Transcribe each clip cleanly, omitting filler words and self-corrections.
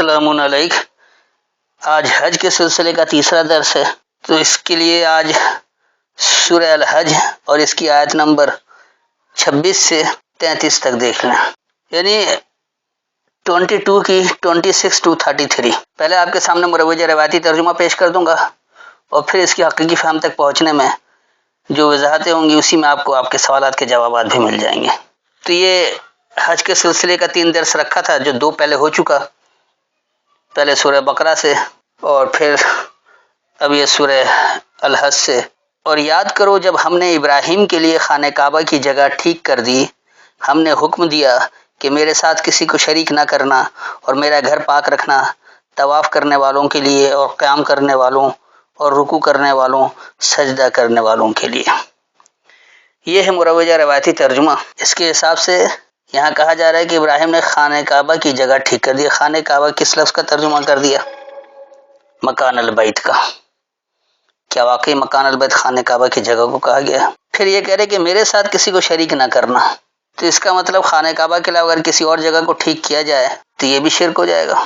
السلام علیکم۔ آج حج کے سلسلے کا تیسرا درس ہے، تو اس کے لیے آج سورہ الحج اور اس کی آیت نمبر 26 سے 33 تک دیکھ لیں، یعنی 22 کی 26 to 33۔ پہلے آپ کے سامنے مروجہ روایتی ترجمہ پیش کر دوں گا اور پھر اس کی حقیقی فہم تک پہنچنے میں جو وضاحتیں ہوں گی اسی میں آپ کو آپ کے سوالات کے جوابات بھی مل جائیں گے۔ تو یہ حج کے سلسلے کا 3 درس رکھا تھا، جو 2 پہلے ہو چکا، پہلے سورہ بقرہ سے اور پھر اب یہ سورہ الحج سے۔ اور یاد کرو جب ہم نے ابراہیم کے لیے خانہ کعبہ کی جگہ ٹھیک کر دی، ہم نے حکم دیا کہ میرے ساتھ کسی کو شریک نہ کرنا اور میرا گھر پاک رکھنا، طواف کرنے والوں کے لیے اور قیام کرنے والوں اور رکوع کرنے والوں، سجدہ کرنے والوں کے لیے۔ یہ ہے مروجہ روایتی ترجمہ۔ اس کے حساب سے یہاں کہا جا رہا ہے کہ ابراہیم نے خانہ کعبہ کی جگہ ٹھیک کر دیا۔ خانہ کعبہ کس لفظ کا ترجمہ کر دیا؟ مکان البیت کا۔ کیا واقعی مکان البیت خانہ کعبہ کی جگہ کو کہا گیا؟ پھر یہ کہہ رہے کہ میرے ساتھ کسی کو شریک نہ کرنا، تو اس کا مطلب خانہ کعبہ کے علاوہ اگر کسی اور جگہ کو ٹھیک کیا جائے تو یہ بھی شرک ہو جائے گا۔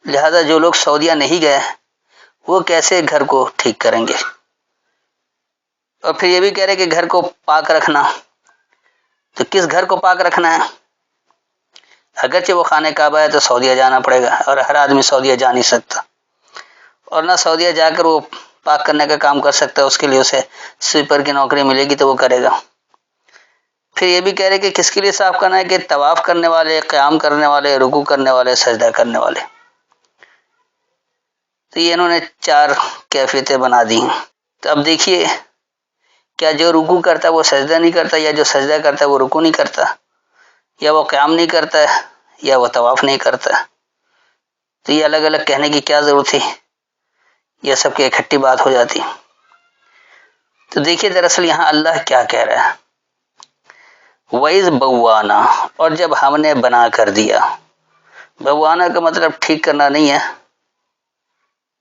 لہذا جو لوگ سعودیہ نہیں گئے وہ کیسے گھر کو ٹھیک کریں گے؟ اور پھر یہ بھی کہہ رہے کہ گھر کو پاک رکھنا، تو کس گھر کو پاک رکھنا ہے؟ اگرچہ وہ خانہ کعبہ ہے تو سعودیہ جانا پڑے گا، اور ہر آدمی سعودیہ جا نہیں سکتا، اور نہ سعودیہ جا کر وہ پاک کرنے کا کام کر سکتا ہے، اس کے لیے اسے سویپر کی نوکری ملے گی تو وہ کرے گا۔ پھر یہ بھی کہہ رہے کہ کس کے لیے صاف کرنا ہے؟ کہ طواف کرنے والے، قیام کرنے والے، رکوع کرنے والے، سجدہ کرنے والے۔ تو یہ انہوں نے 4 کیفیتیں بنا دی ہیں۔ تو اب دیکھیے، کیا جو رکوع کرتا ہے وہ سجدہ نہیں کرتا، یا جو سجدہ کرتا ہے وہ رکوع نہیں کرتا، یا وہ قیام نہیں کرتا ہے، یا وہ طواف نہیں کرتا؟ تو یہ الگ الگ کہنے کی کیا ضرورت تھی؟ یہ سب کی اکٹھی بات ہو جاتی۔ تو دیکھیے دراصل یہاں اللہ کیا کہہ رہا ہے، وَإِذْ بَوَّأْنَا، اور جب ہم نے بنا کر دیا۔ بوانا کا مطلب ٹھیک کرنا نہیں ہے،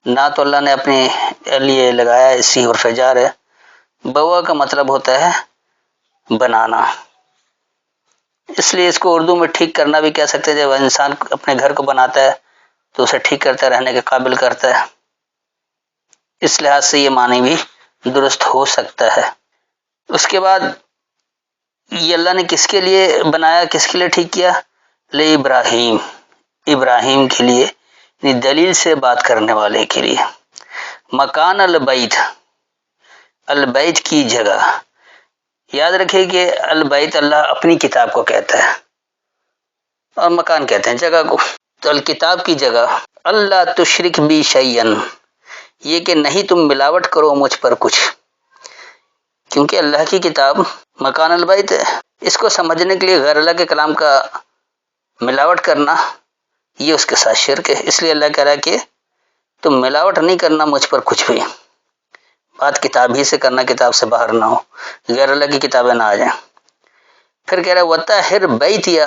نہ تو اللہ نے اپنے لیے لگایا، اسی حرف جار ہے۔ بوا کا مطلب ہوتا ہے بنانا، اس لیے اس کو اردو میں ٹھیک کرنا بھی کہہ سکتے ہیں۔ جب انسان اپنے گھر کو بناتا ہے تو اسے ٹھیک کرتا رہنے کے قابل کرتا ہے، اس لحاظ سے یہ معنی بھی درست ہو سکتا ہے۔ اس کے بعد یہ اللہ نے کس کے لیے بنایا، کس کے لیے ٹھیک کیا؟ لے ابراہیم، ابراہیم کے لیے، یعنی دلیل سے بات کرنے والے کے لیے۔ مکان البیت، البیت کی جگہ۔ یاد رکھیں کہ البیت اللہ اپنی کتاب کو کہتا ہے، اور مکان کہتے ہیں جگہ کو۔ تو الکتاب کی جگہ، اللہ تشرک بی شیئن، یہ کہ نہیں تم ملاوٹ کرو مجھ پر کچھ، کیونکہ اللہ کی کتاب مکان البیت ہے۔ اس کو سمجھنے کے لیے غیر اللہ کے کلام کا ملاوٹ کرنا یہ اس کے ساتھ شرک ہے۔ اس لیے اللہ کہہ رہا ہے کہ تم ملاوٹ نہیں کرنا مجھ پر کچھ بھی، بات کتاب ہی سے کرنا، کتاب سے باہر نہ ہو، غیر اللہ کی کتابیں نہ آ جائیں۔ پھر کہہ رہا ہے وَطَہِّرْ بَیْتِیَ،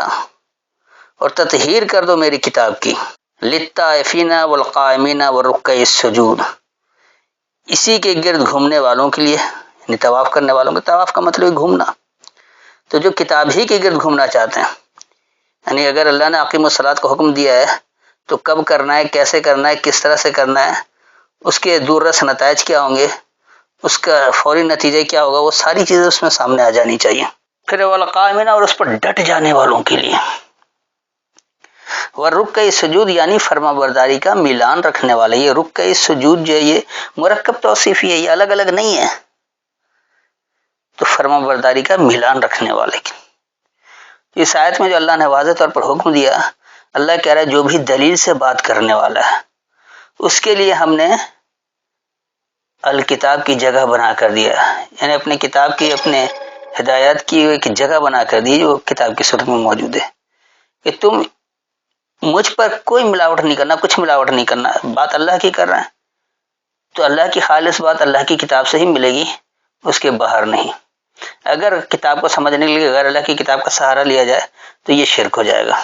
اور تطہیر کر دو میری کتاب کی، لِلطَّائِفِینَ وَالْقَائِمِینَ وَالرُّکَّعِ السُّجُودِ، اسی کے گرد گھومنے والوں کے لیے، یعنی طواف کرنے والوں کو۔ طواف کا مطلب گھومنا، تو جو کتاب ہی کے گرد گھومنا چاہتے ہیں، یعنی اگر اللہ نے اقیموا الصلاۃ کو حکم دیا ہے تو کب کرنا ہے، کیسے کرنا ہے، کس طرح سے کرنا ہے، اس کے دور رس نتائج کیا ہوں گے، اس کا فوری نتیجہ کیا ہوگا، وہ ساری چیزیں اس میں سامنے آ جانی چاہیے۔ پھر والقائمین، اور اس پر ڈٹ جانے والوں کے لیے۔ والرکع السجود، یعنی فرما برداری کا میلان رکھنے والے۔ یہ رکع السجود جو ہے یہ مرکب توصیفی ہے، یہ الگ الگ نہیں ہے، تو فرما برداری کا میلان رکھنے والے کی۔ اس آیت میں جو اللہ نے واضح طور پر حکم دیا، اللہ کہہ رہا ہے جو بھی دلیل سے بات کرنے والا ہے اس کے لیے ہم نے الکتاب کی جگہ بنا کر دیا، یعنی اپنے کتاب کی، اپنے ہدایات کی ایک جگہ بنا کر دی جو کتاب کی صورت میں موجود ہے، کہ تم مجھ پر کوئی ملاوٹ نہیں کرنا، کچھ ملاوٹ نہیں کرنا۔ بات اللہ کی کر رہے ہیں تو اللہ کی خالص بات اللہ کی کتاب سے ہی ملے گی، اس کے باہر نہیں۔ اگر کتاب کو سمجھنے کے لیے غیر اللہ کی کتاب کا سہارا لیا جائے تو یہ شرک ہو جائے گا۔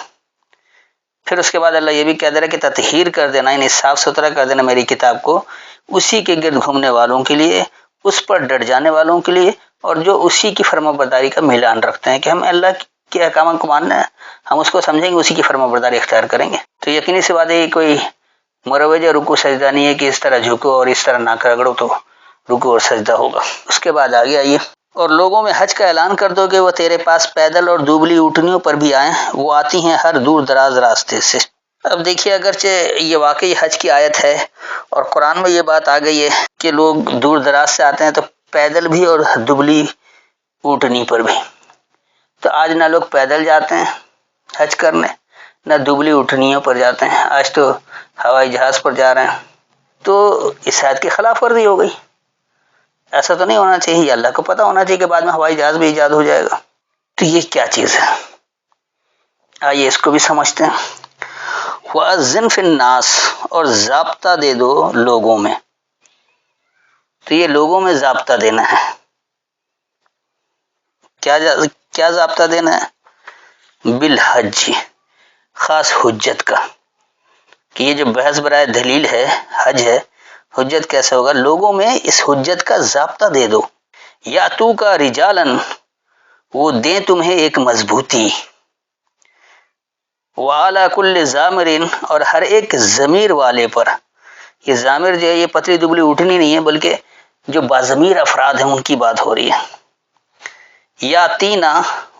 پھر اس کے بعد اللہ یہ بھی کہہ دے رہا ہے کہ تطہیر کر دینا، یعنی صاف ستھرا کر دینا میری کتاب کو، اسی کے گرد گھومنے والوں کے لیے، اس پر ڈٹ جانے والوں کے لیے، اور جو اسی کی فرما برداری کا میلان رکھتے ہیں کہ ہم اللہ کے احکام کو ماننا ہے، ہم اس کو سمجھیں گے، اسی کی فرما برداری اختیار کریں گے. تو یقینی سی بات ہے کہ کوئی مروجہ رکوع سجدہ نہیں ہے کہ اس طرح جھکو اور اس طرح ناک رگڑو تو رکوع اور سجدہ ہوگا. اس کے بعد آگے آئیے، اور لوگوں میں حج کا اعلان کر دو کہ وہ تیرے پاس پیدل اور دوبلی اونٹنیوں پر بھی آئیں، وہ آتی ہیں ہر دور دراز راستے سے. اب دیکھیے، اگرچہ یہ واقعی حج کی آیت ہے اور قرآن میں یہ بات آ گئی ہے کہ لوگ دور دراز سے آتے ہیں، تو پیدل بھی اور دبلی اونٹنی پر بھی. تو آج نہ لوگ پیدل جاتے ہیں حج کرنے، نہ دبلی اونٹنیوں پر جاتے ہیں، آج تو ہوائی جہاز پر جا رہے ہیں. تو اس آیت کی خلاف ورزی ہو گئی. ایسا تو نہیں ہونا چاہیے، اللہ کو پتہ ہونا چاہیے کہ بعد میں ہوائی جہاز بھی ایجاد ہو جائے گا. تو یہ کیا چیز ہے؟ آئیے اس کو بھی سمجھتے ہیں. وَأَذِّن فِي النَّاسِ، اور ضابطہ دے دو لوگوں میں. تو یہ لوگوں میں ضابطہ دینا ہے. کیا ضابطہ دینا ہے؟ بالحج، خاص حجت کا. کہ یہ جو بحث برائے دلیل ہے، حج ہے، حجت کیسے ہوگا؟ لوگوں میں اس حجت کا ضابطہ دے دو. یا تو کا رجالن، وہ دیں تمہیں ایک مضبوطی. وعلی کل ضامر، اور ہر ایک ضمیر والے پر. یہ ضامر جو ہے یہ پتلی دبلی اٹھنی نہیں ہے، بلکہ جو باضمیر افراد ہیں ان کی بات ہو رہی ہے. یا تینا،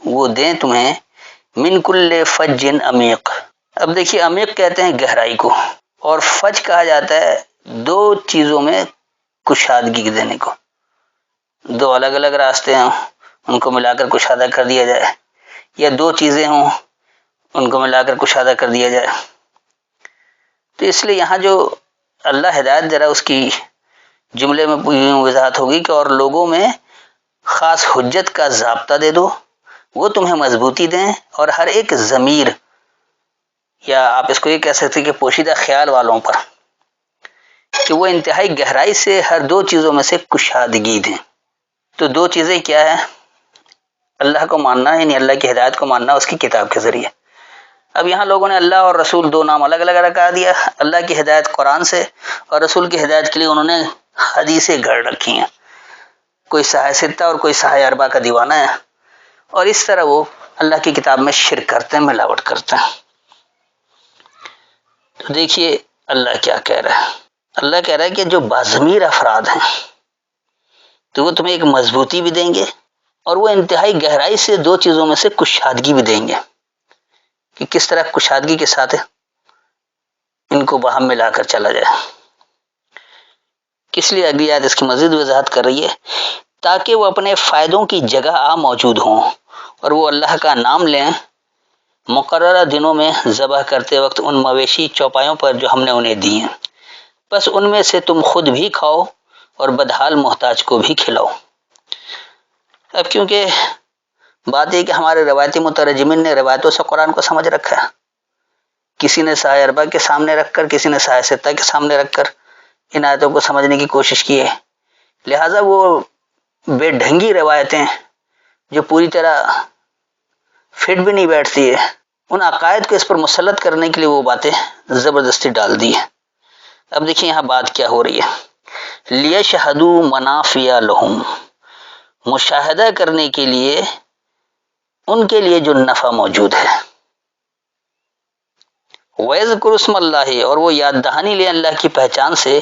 وہ دیں تمہیں من کل فج عمیق. اب دیکھیے، عمیق کہتے ہیں گہرائی کو، اور فج کہا جاتا ہے دو چیزوں میں کشادگی دینے کو. دو الگ الگ راستے ہیں، ان کو ملا کر کشادہ کر دیا جائے، یا دو چیزیں ہوں ان کو ملا کر کشادہ کر دیا جائے. تو اس لیے یہاں جو اللہ ہدایت دے رہا ہے اس کی جملے میں وضاحت ہوگی کہ اور لوگوں میں خاص حجت کا ضابطہ دے دو، وہ تمہیں مضبوطی دیں، اور ہر ایک ضمیر، یا آپ اس کو یہ کہہ سکتے کہ پوشیدہ خیال والوں پر، کہ وہ انتہائی گہرائی سے ہر دو چیزوں میں سے کشادگی دیں. تو دو چیزیں کیا ہے؟ اللہ کو ماننا، یعنی اللہ کی ہدایت کو ماننا اس کی کتاب کے ذریعے. اب یہاں لوگوں نے اللہ اور رسول دو نام الگ الگ رکھا دیا. اللہ کی ہدایت قرآن سے، اور رسول کی ہدایت کے لیے انہوں نے حدیثیں گھڑ رکھی ہیں. کوئی صحیح ستہ اور کوئی صحیح اربع کا دیوانہ ہے، اور اس طرح وہ اللہ کی کتاب میں شرک کرتے ہیں، ملاوٹ کرتے ہیں. تو دیکھیے اللہ کیا کہہ رہا ہے. اللہ کہہ رہا ہے کہ جو باضمیر افراد ہیں تو وہ تمہیں ایک مضبوطی بھی دیں گے، اور وہ انتہائی گہرائی سے دو چیزوں میں سے کشادگی بھی دیں گے. کہ کس طرح کشادگی کے ساتھ ان کو باہم ملا کر چلا جائے. کس لیے اگلی آیت اس کی مزید وضاحت کر رہی ہے، تاکہ وہ اپنے فائدوں کی جگہ موجود ہوں، اور وہ اللہ کا نام لیں مقررہ دنوں میں ذبح کرتے وقت ان مویشی چوپایوں پر جو ہم نے انہیں دی ہیں. بس ان میں سے تم خود بھی کھاؤ اور بدحال محتاج کو بھی کھلاؤ. اب کیونکہ بات یہ کہ ہمارے روایتی مترجمین نے روایتوں سے قرآن کو سمجھ رکھا ہے، کسی نے صحیح اربع کے سامنے رکھ کر، کسی نے صحیح ستہ کے سامنے رکھ کر ان آیتوں کو سمجھنے کی کوشش کی ہے. لہٰذا وہ بے ڈھنگی روایتیں جو پوری طرح فٹ بھی نہیں بیٹھتی ہے، ان عقائد کو اس پر مسلط کرنے کے لیے وہ باتیں زبردستی ڈال دی ہیں. اب دیکھیں یہاں بات کیا ہو رہی ہے. لیشہدوا منافع لہم، مشاہدہ کرنے کے لیے ان کے لیے جو نفع موجود ہے. وَيَذْكُرُوا اسْمَ اللَّهِ، اور وہ یاد دہانی لیں اللہ کی پہچان سے،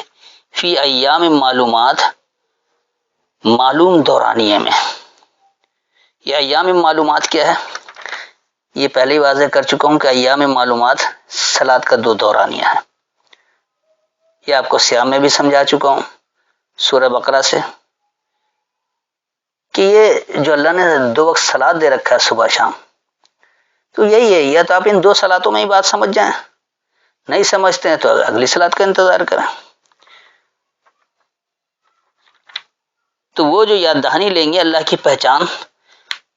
فی ایام معلومات، معلوم دورانیے میں. یہ ایام معلومات کیا ہے؟ یہ پہلے ہی واضح کر چکا ہوں کہ ایام معلومات صلاۃ کا دو دورانیہ ہے. یہ آپ کو سیام میں بھی سمجھا چکا ہوں سورہ بقرہ سے، کہ یہ جو اللہ نے دو وقت صلاۃ دے رکھا ہے صبح شام، تو یہی ہے. یا تو آپ ان دو صلاتوں میں ہی بات سمجھ جائیں، نہیں سمجھتے ہیں تو اگلی صلات کا انتظار کریں. تو وہ جو یاد دہانی لیں گے اللہ کی پہچان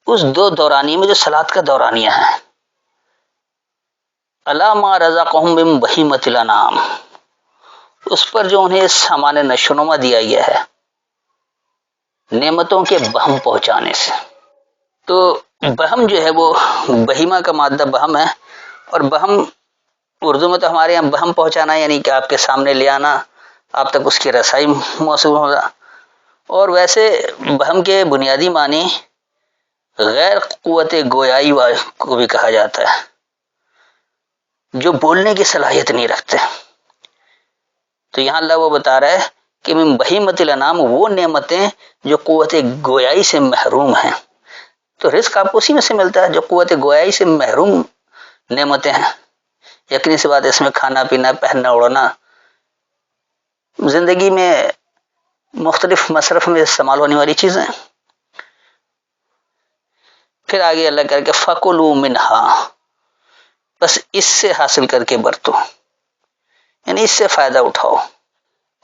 اس دو دورانی میں جو صلات کا دورانیہ ہے، الا ما رزقہم من بہیمۃ الانعام، اس پر جو انہیں سامان نشوونما دیا گیا ہے نعمتوں کے بہم پہنچانے سے. تو بہم جو ہے وہ بہیمہ کا مادہ بہم ہے، اور بہم اردو میں تو ہمارے یہاں بہم پہنچانا یعنی کہ آپ کے سامنے لے آنا، آپ تک اس کی رسائی موصول ہوگا. اور ویسے بہم کے بنیادی معنی غیر قوت گویائی کو بھی کہا جاتا ہے، جو بولنے کی صلاحیت نہیں رکھتے. تو یہاں اللہ وہ بتا رہا ہے کہ من بہیمۃ الانعام وہ نعمتیں جو قوت گویائی سے محروم ہیں. تو رزق آپ کو اسی میں سے ملتا ہے جو قوت گویائی سے محروم نعمتیں ہیں. یقینی سی بات ہے اس میں کھانا پینا، پہننا اوڑھنا، زندگی میں مختلف مصرف میں استعمال ہونے والی چیزیں. پھر آگے اللہ کہہ کہ فَكُلُوا مِنْهَا، بس اس سے حاصل کر کے برتو، یعنی اس سے فائدہ اٹھاؤ.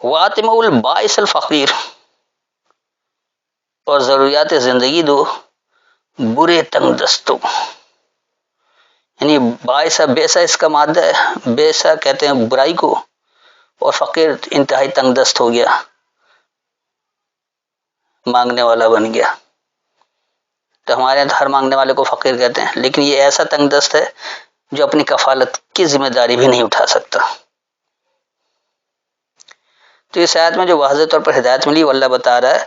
وَأَطْعِمُوا الْبَائِسَ الْفَقِيرَ، اور ضروریات زندگی دو برے تنگ دستوں. یعنی باعثہ بیسا اس کا مادہ ہے، بیسا کہتے ہیں برائی کو، اور فقیر انتہائی تنگ دست ہو گیا، مانگنے والا بن گیا. تو ہمارے یہاں ہر مانگنے والے کو فقیر کہتے ہیں، لیکن یہ ایسا تنگ دست ہے جو اپنی کفالت کی ذمہ داری بھی نہیں اٹھا سکتا. تو اس آیت میں جو واضح طور پر ہدایت ملی وہ اللہ بتا رہا ہے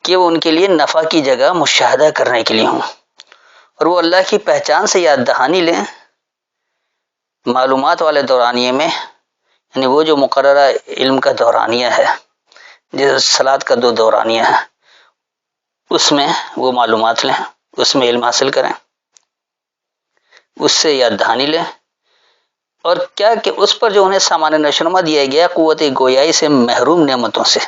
کہ وہ ان کے لیے نفع کی جگہ مشاہدہ کرنے کے لیے ہوں، اور وہ اللہ کی پہچان سے یاد دہانی لیں معلومات والے دورانیے میں. یعنی وہ جو مقررہ علم کا دورانیہ ہے، جیسے صلاۃ کا 2 دورانیہ ہے، اس میں وہ معلومات لیں، اس میں علم حاصل کریں، اس سے یاد دہانی لیں. اور کیا کہ اس پر جو انہیں سامان نشوونما دیا گیا قوت گویائی سے محروم نعمتوں سے،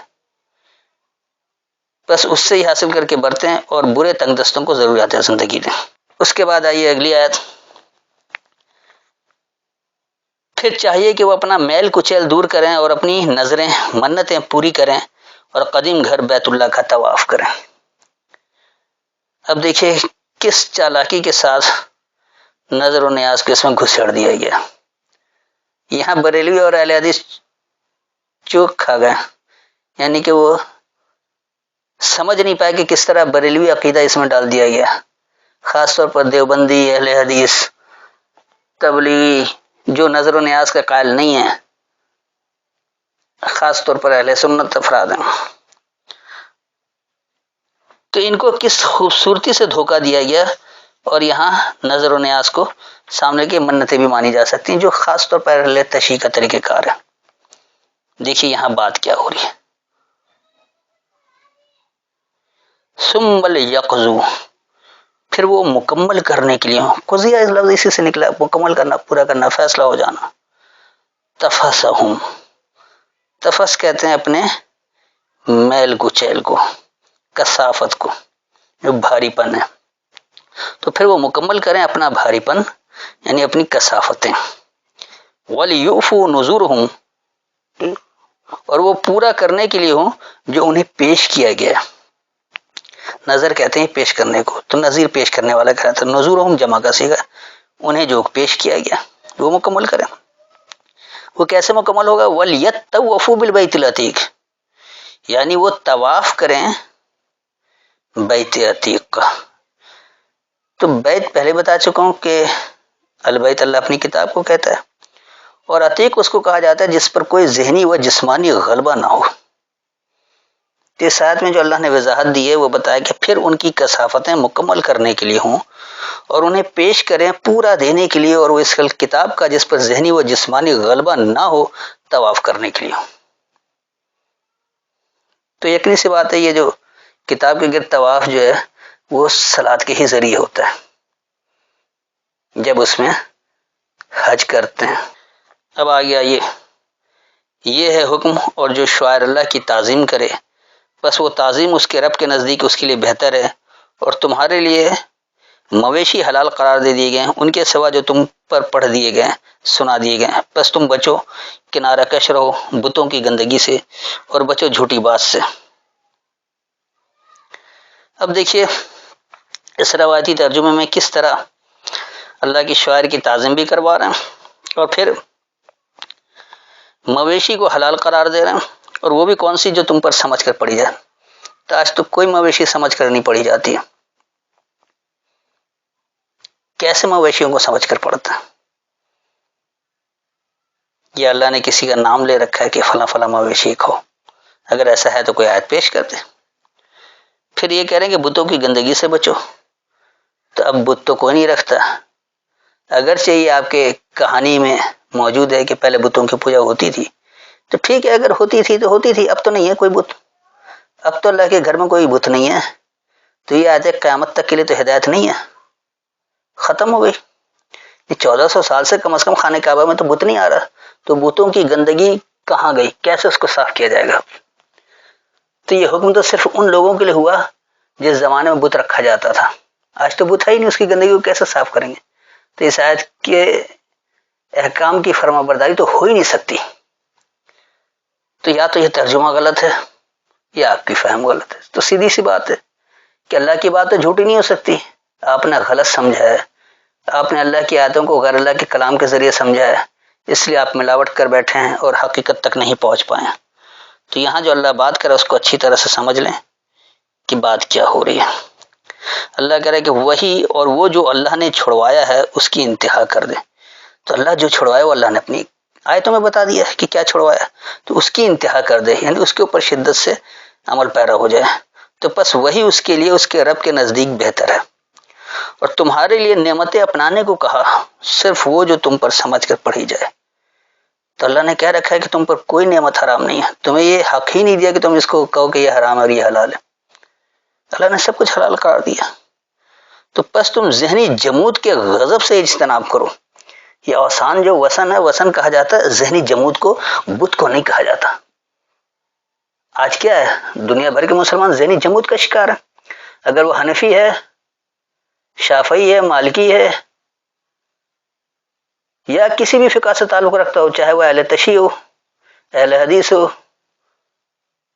بس اس سے ہی حاصل کر کے برتیں اور برے تنگ دستوں کو ضروریات زندگی دیں. اس کے بعد آئیے اگلی آیت. پھر چاہیے کہ وہ اپنا میل کچیل دور کریں اور اپنی نظریں منتیں پوری کریں اور قدیم گھر بیت اللہ کا طواف کریں. اب دیکھیے کس چالاکی کے ساتھ نظر و نیاز کو اس میں گھسیڑ دیا گیا. یہاں بریلوی اور اہل حدیث چوک کھا گئے، یعنی کہ وہ سمجھ نہیں پائے کہ کس طرح بریلوی عقیدہ اس میں ڈال دیا گیا. خاص طور پر دیوبندی، اہل حدیث، تبلیغی جو نظر و نیاز کا قائل نہیں ہے، خاص طور پر اہل سنت افراد ہیں، تو ان کو کس خوبصورتی سے دھوکہ دیا گیا. اور یہاں نظر و نیاز کو سامنے کی منتیں بھی مانی جا سکتی ہیں جو خاص طور پر اہل تشیع کا طریقہ کار ہے. دیکھیے یہاں بات کیا ہو رہی ہے. ثم لیقضوا، پھر وہ مکمل کرنے کے لیے ہوں. قضیہ اس لفظ اسی سے نکلا، مکمل کرنا، پورا کرنا، فیصلہ ہو جانا. تفسہم، تفس کہتے ہیں اپنے میل کچیل کو، کثافت کو، جو بھاری پن ہے. تو پھر وہ مکمل کریں اپنا بھاری پن، یعنی اپنی کثافتیں. وَلْيُوفُوا نُذُورَهُمْ، اور وہ پورا کرنے کے لیے ہوں جو انہیں پیش کیا گیا. نظر کہتے ہیں پیش کرنے کو، تو نظیر پیش کرنے والا کہتا ہے. نذورہم جمع کا صیغہ، انہیں جو پیش کیا گیا وہ مکمل کریں. وہ کیسے مکمل ہوگا؟ وَلْيَطَّوَّفُوا بِالْبَيْتِ الْعَتِيقِ، یعنی وہ طواف کریں بیت عتیق کا. تو بیت پہلے بتا چکا ہوں کہ البیت اللہ اپنی کتاب کو کہتا ہے، اور عتیق اس کو کہا جاتا ہے جس پر کوئی ذہنی و جسمانی غلبہ نہ ہو. اس آیت میں جو اللہ نے وضاحت دی ہے وہ بتایا کہ پھر ان کی کثافتیں مکمل کرنے کے لیے ہوں اور انہیں پیش کریں پورا دینے کے لیے، اور وہ اس کتاب کا جس پر ذہنی و جسمانی غلبہ نہ ہو طواف کرنے کے لیے ہوں. تو یقینی سی بات ہے یہ جو کتاب کے گرد طواف جو ہے وہ صلاۃ کے ہی ذریعے ہوتا ہے جب اس میں حج کرتے ہیں. اب آگے آئیے، یہ ہے حکم، اور جو شعائر اللہ کی تعظیم کرے بس وہ تعظیم اس کے رب کے نزدیک اس کے لیے بہتر ہے. اور تمہارے لیے مویشی حلال قرار دے دیے گئے ہیں ان کے سوا جو تم پر پڑھ دیے گئے، سنا دیے گئے. بس تم بچو، کنارہ کش رہو بتوں کی گندگی سے، اور بچو جھوٹی بات سے. اب دیکھیے اس روایتی ترجمے میں کس طرح اللہ کی شاعر کی تعظیم بھی کروا رہے ہیں اور پھر مویشی کو حلال قرار دے رہے ہیں، اور وہ بھی کون سی جو تم پر سمجھ کر پڑی جائے. تو آج تو کوئی مویشی سمجھ کر نہیں پڑی جاتی ہے. کیسے مویشیوں کو سمجھ کر پڑتا ہے؟ یا اللہ نے کسی کا نام لے رکھا ہے کہ فلاں فلاں مویشی کھو؟ اگر ایسا ہے تو کوئی آیت پیش کر دے. پھر یہ کہہ رہے ہیں کہ بتوں کی گندگی سے بچو. تو اب بت تو کوئی نہیں رکھتا، اگرچہ یہ آپ کے کہانی میں موجود ہے کہ پہلے بتوں کی پوجا ہوتی تھی، تو ٹھیک ہے اگر ہوتی تھی تو ہوتی تھی، اب تو نہیں ہے کوئی بت، اب تو اللہ کے گھر میں کوئی بت نہیں ہے، تو یہ آج قیامت تک کے لیے تو ہدایت نہیں ہے، ختم ہو گئی۔ یہ 1400 سال سے کم از کم خانہ کعبہ میں تو بت نہیں آ رہا، تو بتوں کی گندگی کہاں گئی، کیسے اس کو صاف کیا جائے گا؟ تو یہ حکم تو صرف ان لوگوں کے لیے ہوا جس زمانے میں بت رکھا جاتا تھا، آج تو بت ہے ہی نہیں، اس کی گندگی کو کیسے صاف کریں گے؟ تو اس آیت کے احکام کی فرما برداری تو ہو ہی نہیں سکتی۔ تو یا تو یہ ترجمہ غلط ہے یا آپ کی فہم غلط ہے، تو سیدھی سی بات ہے کہ اللہ کی بات تو جھوٹی نہیں ہو سکتی، آپ نے غلط سمجھا ہے، آپ نے اللہ کی آیتوں کو غیر اللہ کے کلام کے ذریعے سمجھا ہے، اس لیے آپ ملاوٹ کر بیٹھے ہیں اور حقیقت تک نہیں پہنچ پائے۔ تو یہاں جو اللہ بات کرے اس کو اچھی طرح سے سمجھ لیں کہ بات کیا ہو رہی ہے۔ اللہ کہہ رہا ہے کہ وہی اور وہ جو اللہ نے چھڑوایا ہے اس کی انتہا کر دے۔ تو اللہ جو چھڑوایا وہ اللہ نے اپنی آیتوں میں بتا دیا کہ کیا چھڑوایا، تو اس کی انتہا کر دے، یعنی اس کے اوپر شدت سے عمل پیرا ہو جائے، تو بس وہی اس کے لیے اس کے رب کے نزدیک بہتر ہے۔ اور تمہارے لیے نعمتیں اپنانے کو کہا، صرف وہ جو تم پر سمجھ کر پڑھی جائے۔ تو اللہ نے کہہ رکھا ہے کہ تم پر کوئی نعمت حرام نہیں ہے، تمہیں یہ حق ہی نہیں دیا کہ تم اس کو کہو کہ یہ حرام ہے اور یہ حلال ہے، اللہ نے سب کچھ حلال قرار دیا۔ تو بس تم ذہنی جمود کے غضب سے اجتناب کرو۔ یہ اوثان جو وثن ہے، وثن کہا جاتا ہے ذہنی جمود کو، بت کو نہیں کہا جاتا۔ آج کیا ہے، دنیا بھر کے مسلمان ذہنی جمود کا شکار ہے، اگر وہ حنفی ہے، شافعی ہے، مالکی ہے، یا کسی بھی فقہ سے تعلق رکھتا ہو، چاہے وہ اہل تشیع ہو، اہل حدیث ہو،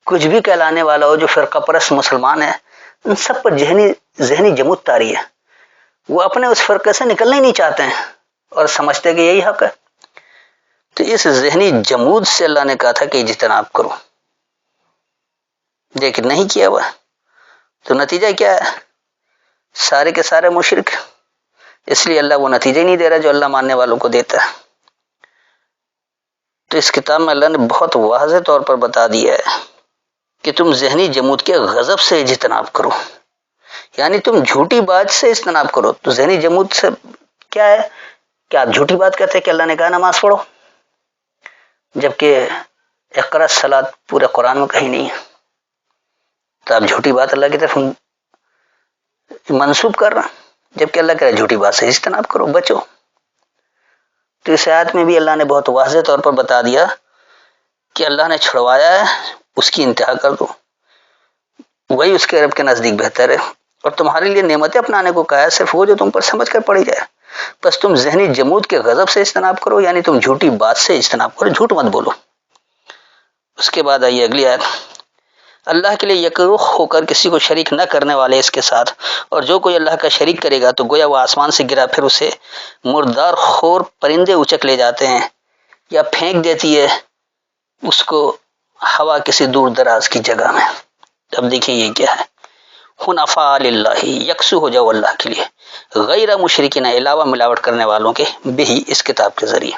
کچھ بھی کہلانے والا ہو، جو فرقہ پرست مسلمان ہے، ان سب پر ذہنی جمود طاری ہے، وہ اپنے اس فرقے سے نکلنا ہی نہیں چاہتے ہیں اور سمجھتے کہ یہی حق ہے۔ تو اس ذہنی جمود سے اللہ نے کہا تھا کہ اجتناب کرو، لیکن نہیں کیا ہوا، تو نتیجہ کیا ہے؟ سارے کے سارے مشرک، اس لیے اللہ وہ نتیجہ ہی نہیں دے رہا جو اللہ ماننے والوں کو دیتا ہے۔ تو اس کتاب میں اللہ نے بہت واضح طور پر بتا دیا ہے کہ تم ذہنی جمود کے غضب سے اجتناب کرو، یعنی تم جھوٹی بات سے اجتناب کرو۔ تو ذہنی جمود سے کیا ہے کہ آپ جھوٹی بات کہتے ہیں کہ اللہ نے کہا نماز پڑھو، جبکہ اقرأ الصلاۃ پورے قرآن میں کہیں نہیں ہے، تو آپ جھوٹی بات اللہ کی طرف منسوب کر رہے ہیں، جبکہ اللہ کہہ رہا ہے جھوٹی بات سے اجتناب کرو، بچو۔ تو اس آیت میں بھی اللہ نے بہت واضح طور پر بتا دیا کہ اللہ نے چھڑوایا ہے اس کی انتہا کر دو، وہی اس کے رب کے نزدیک بہتر ہے، اور تمہارے لیے نعمتیں اپنانے کو کہا ہے، صرف وہ جو تم پر سمجھ کر پڑھی جائے۔ بس تم ذہنی جمود کے غضب سے اجتناب کرو، یعنی تم جھوٹی بات سے اجتناب کرو، جھوٹ مت بولو۔ اس کے بعد آئیے اگلی آیت، اللہ کے لیے یکرخ ہو کر کسی کو شریک نہ کرنے والے اس کے ساتھ، اور جو کوئی اللہ کا شریک کرے گا تو گویا وہ آسمان سے گرا، پھر اسے مردار خور پرندے اچک لے جاتے ہیں، یا پھینک دیتی ہے اس کو ہوا کسی دور دراز کی جگہ میں۔ اب دیکھیں یہ کیا ہے، حنفاء للہ، یکسو ہو جاؤ اللہ کے لیے، غیر مشرکین، علاوہ ملاوٹ کرنے والوں کے، بھی اس کتاب کے ذریعے۔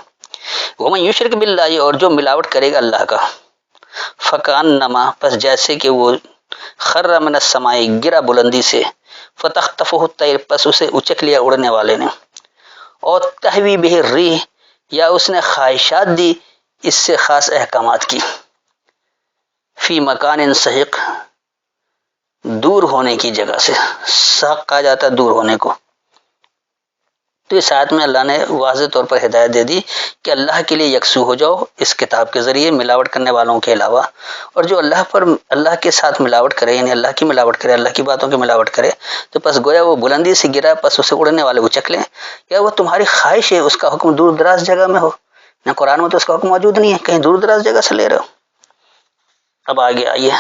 ومن یشرک باللہ، اور جو ملاوٹ کرے گا اللہ کا، فکانما، پس جیسے کہ وہ خر من السماء، گرا بلندی سے، فتخطفہ الطیر، پس اسے اچک لیا اڑنے والے نے، اور تہوی بہ الریح، یا اس نے خواہشات دی اس سے خاص احکامات کی، فی مکان سحق، دور ہونے کی جگہ سے، سحق کہا جاتا ہے دور ہونے کو۔ تو اس آیت میں اللہ نے واضح طور پر ہدایت دے دی کہ اللہ کے لیے یکسو ہو جاؤ اس کتاب کے ذریعے، ملاوٹ کرنے والوں کے علاوہ، اور جو اللہ کے ساتھ ملاوٹ کرے، یعنی اللہ کی ملاوٹ کرے، اللہ کی باتوں کی ملاوٹ کرے، تو پس گویا وہ بلندی سے گرا، پس اسے اڑنے والے اچک لیں، یا وہ تمہاری خواہش ہے اس کا حکم دور دراز جگہ میں ہو، نہ قرآن میں تو اس کا حکم موجود نہیں ہے، کہیں دور دراز جگہ سے لے رہے ہو۔ اب آگے آئیے،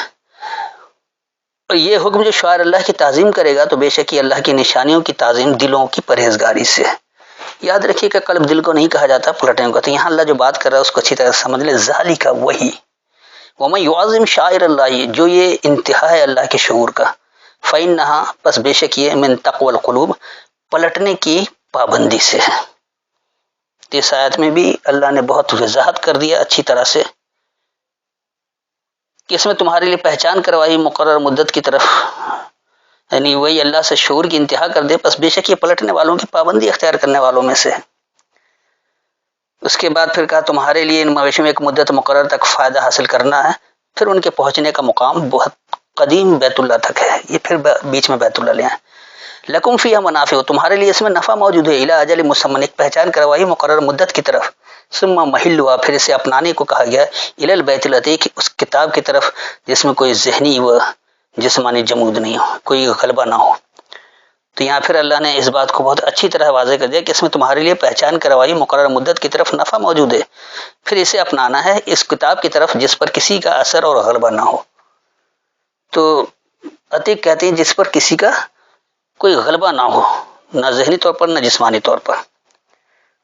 اور یہ حکم جو شعائر اللہ کی تعظیم کرے گا تو بے شک اللہ کی نشانیوں کی تعظیم دلوں کی پرہیزگاری سے۔ یاد رکھیے کہ قلب دل کو نہیں کہا جاتا، پلٹنے کو، تو یہاں اللہ جو بات کر رہا ہے اس کو اچھی طرح سمجھ لے، ذالک وہی، ومن یعظم شعائر اللہ، جو یہ انتہا ہے اللہ کے شعور کا، فإنہا، پس بے شک یہ، من تقوی القلوب، پلٹنے کی پابندی سے ہے۔ اس آیت میں بھی اللہ نے بہت وضاحت کر دیا اچھی طرح سے کہ اس میں تمہارے لیے پہچان کروائی مقرر مدت کی طرف یعنی وہی اللہ سے شعور کی انتہا کر دے، بس بے شک یہ پلٹنے والوں کی پابندی اختیار کرنے والوں میں سے ہے۔ اس کے بعد پھر کہا تمہارے لیے ان مویشیوں میں ایک مدت مقرر تک فائدہ حاصل کرنا ہے، پھر ان کے پہنچنے کا مقام بہت قدیم بیت اللہ تک ہے، یہ پھر بیچ میں بیت اللہ لے آئے۔ لکم فیہا منافع، تمہارے لیے اس میں نفع موجود ہے، الی اجل مسمى، ایک پہچان کروائی مقرر مدت کی طرف، ثم محلها، پھر اسے اپنانے کو کہا گیا، الی البیت العتیق، اس کتاب کی طرف جس میں کوئی ذہنی و جسمانی جمود نہیں ہو، کوئی غلبہ نہ ہو۔ تو یہاں پھر اللہ نے اس بات کو بہت اچھی طرح واضح کر دیا کہ اس میں تمہارے لیے پہچان کروائی مقرر مدت کی طرف نفع موجود ہے، پھر اسے اپنانا ہے اس کتاب کی طرف جس پر کسی کا اثر اور غلبہ نہ ہو۔ تو عتیق کہتے ہیں جس پر کسی کا کوئی غلبہ نہ ہو، نہ ذہنی طور پر نہ جسمانی طور پر،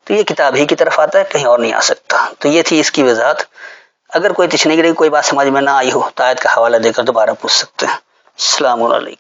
تو یہ کتاب ہی کی طرف آتا ہے، کہیں اور نہیں آ سکتا۔ تو یہ تھی اس کی وضاحت۔ اگر کوئی تشنیگری کوئی بات سمجھ میں نہ آئی ہو تو آیت کا حوالہ دے کر دوبارہ پوچھ سکتے ہیں۔ السلام علیکم۔